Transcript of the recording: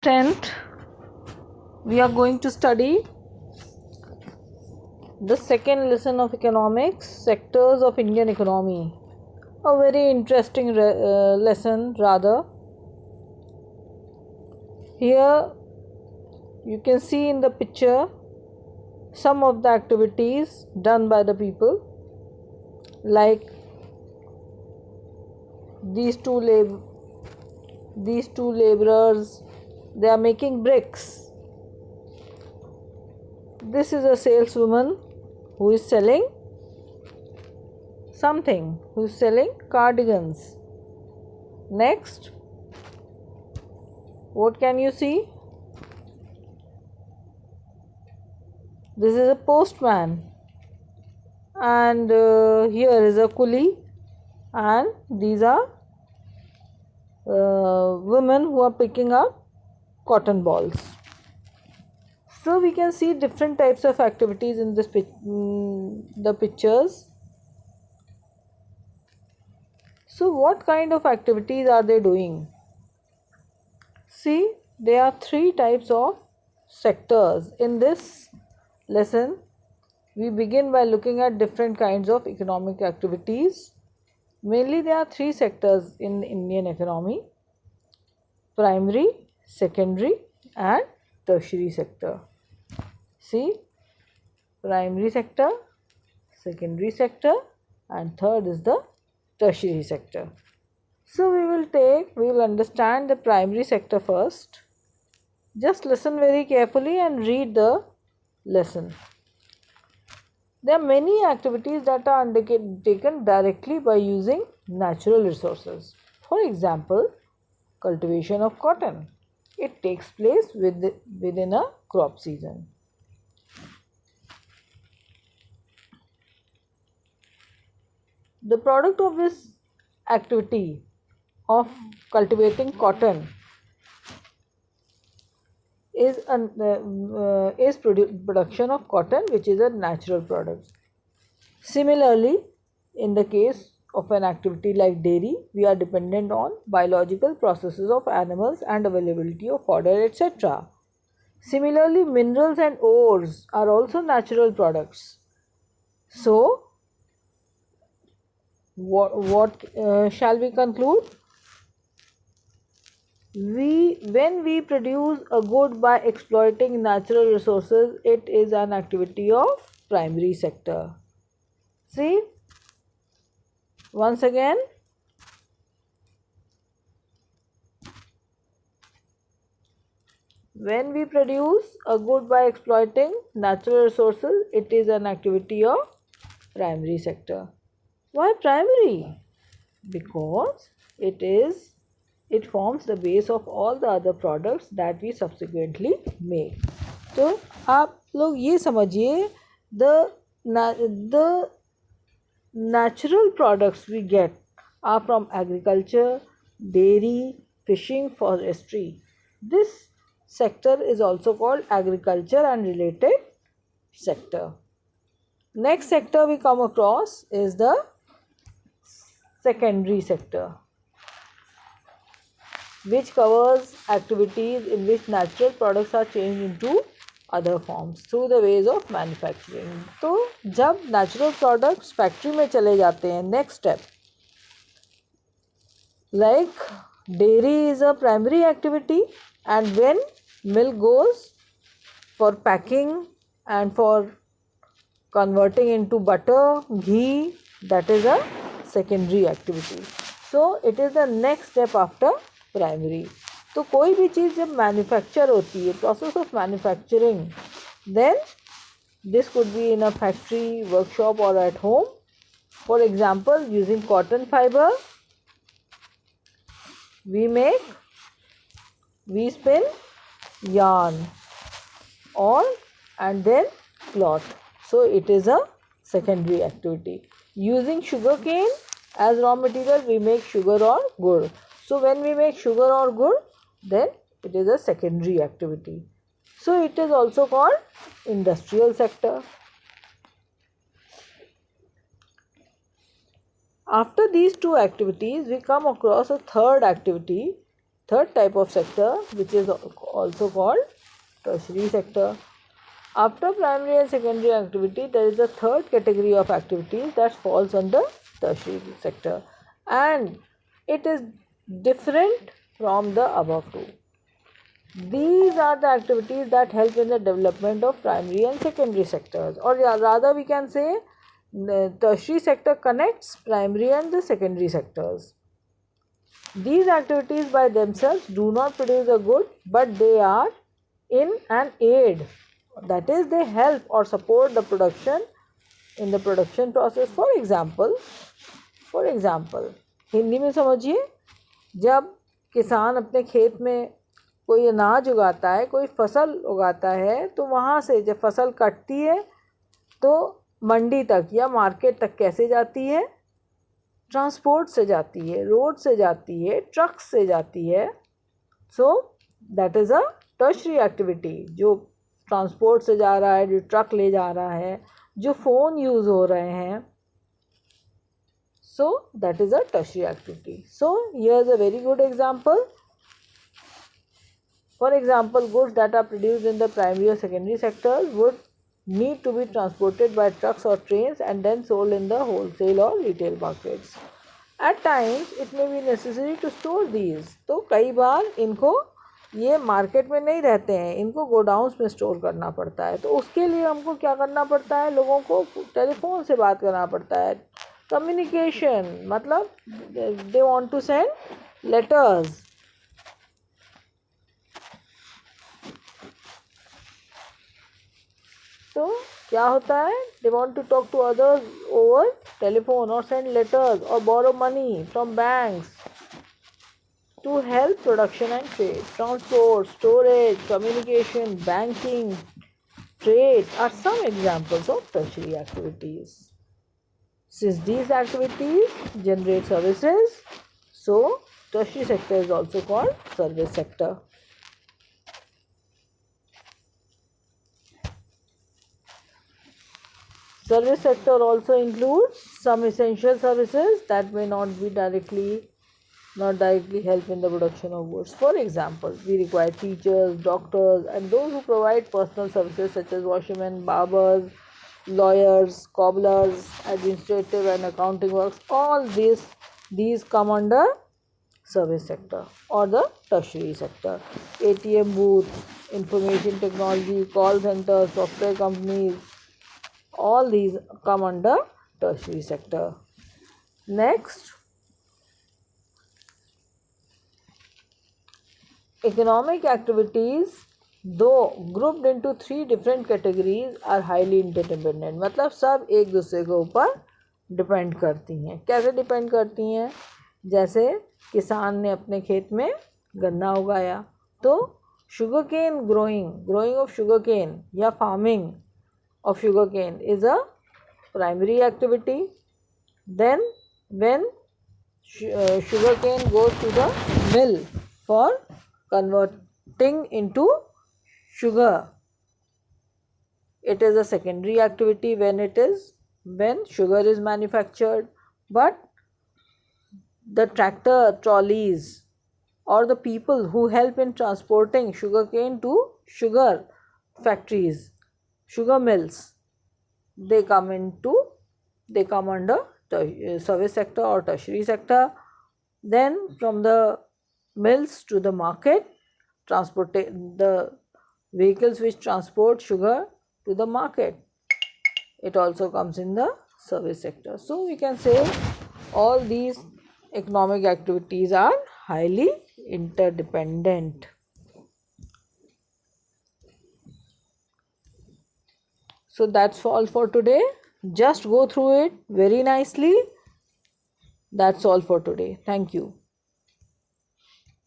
10th, we are going to study the second lesson of economics, sectors of Indian economy. A very interesting lesson rather. Here you can see in the picture some of the activities done by the people, like these two laborers, they are making bricks. This is a saleswoman who is selling something, who is selling cardigans. Next, what can you see? This is a postman, and here is a coolie, and these are women who are picking up cotton balls. So we can see different types of activities in this the pictures. So what kind of activities are they doing? See, there are three types of sectors. In this lesson, we begin by looking at different kinds of economic activities. Mainly there are three sectors in Indian economy: primary, secondary and tertiary sector. See, primary sector, secondary sector and third is the tertiary sector. So we will understand the primary sector first. Just listen very carefully and read the lesson. There are many activities that are undertaken directly by using natural resources. For example, cultivation of cotton. It takes place within a crop season. The product of this activity of cultivating cotton is production of cotton, which is a natural product. Similarly, in the case of an activity like dairy, we are dependent on biological processes of animals and availability of fodder, etc. Similarly, minerals and ores are also natural products. So, what shall we conclude? When we produce a good by exploiting natural resources, it is an activity of primary sector. See, once again, when we produce a good by exploiting natural resources, it is an activity of primary sector. Why primary? Because it forms the base of all the other products that we subsequently make. तो आप लोग ये समझिए, the natural products we get are from agriculture, dairy, fishing, forestry. This sector is also called agriculture and related sector. Next sector we come across is the secondary sector, which covers activities in which natural products are changed into other forms through the ways of manufacturing. तो जब natural products factory में चले जाते हैं, next step, like dairy is a primary activity, and when milk goes for packing and for converting into butter, ghee, that is a secondary activity. So it is the next step after primary. तो कोई भी चीज़ जब manufacture होती है, process of manufacturing, then this could be in a factory, workshop और at home. For example, using cotton fibre we spin yarn and then cloth. So it is a secondary activity. Using sugar cane as raw material, we make sugar or gur. So when we make sugar or gur, then it is a secondary activity. So it is also called industrial sector. After these two activities, we come across a third activity, third type of sector, which is also called tertiary sector. After primary and secondary activity, there is a third category of activities that falls under tertiary sector, and it is different from the above two. These are the activities that help in the development of primary and secondary sectors, or rather we can say the tertiary sector connects primary and the secondary sectors. These activities by themselves do not produce a good, but they are in an aid, that is they help or support the production in the production process. For example Hindi में समझिए, जब किसान अपने खेत में कोई अनाज उगाता है, कोई फसल उगाता है, तो वहाँ से जब फसल कटती है तो मंडी तक या मार्केट तक कैसे जाती है? ट्रांसपोर्ट से जाती है, रोड से जाती है, ट्रक से जाती है. So that is a tertiary activity. जो ट्रांसपोर्ट से जा रहा है, जो ट्रक ले जा रहा है, जो फ़ोन यूज़ हो रहे हैं, so that is a tertiary activity. So here is a very good example. For example, goods that are produced in the primary or secondary sectors would need to be transported by trucks or trains and then sold in the wholesale or retail markets. At times it may be necessary to store these. तो कई बार इनको ये market में नहीं रहते हैं, इनको godowns में स्टोर करना पड़ता है. तो उसके लिए हमको क्या करना पड़ता है? लोगों को टेलीफोन से बात करना पड़ता है. कम्युनिकेशन मतलब they want to send letters. तो क्या होता है? They want to talk to others over telephone और सेंड लेटर्स और borrow money from banks to help production and trade. Transport, storage, communication, banking, trade are some examples of tertiary activities. Since these activities generate services, so tertiary sector is also called service sector. Service sector also includes some essential services that may not directly help in the production of goods. For example, we require teachers, doctors, and those who provide personal services such as washermen, barbers, lawyers, cobblers, administrative and accounting works. All these come under service sector or the tertiary sector. ATM booths, information technology, call centers, software companies, all these come under tertiary sector. Next, economic activities, though grouped into three different categories, are highly interdependent. मतलब सब एक दूसरे के ऊपर depend करती हैं. कैसे depend करती हैं? जैसे किसान ने अपने खेत में गन्ना उगाया, तो sugar cane growing of sugar cane या farming of sugarcane is a primary activity. Then when sugarcane goes to the mill for converting into sugar, it is a secondary activity when sugar is manufactured. But the tractor trolleys or the people who help in transporting sugarcane to sugar factories, sugar mills, they come under service sector or tertiary sector. Then from the mills to the market, the vehicles which transport sugar to the market, it also comes in the service sector. So we can say all these economic activities are highly interdependent. So that's all for today. Just go through it very nicely. That's all for today. Thank you.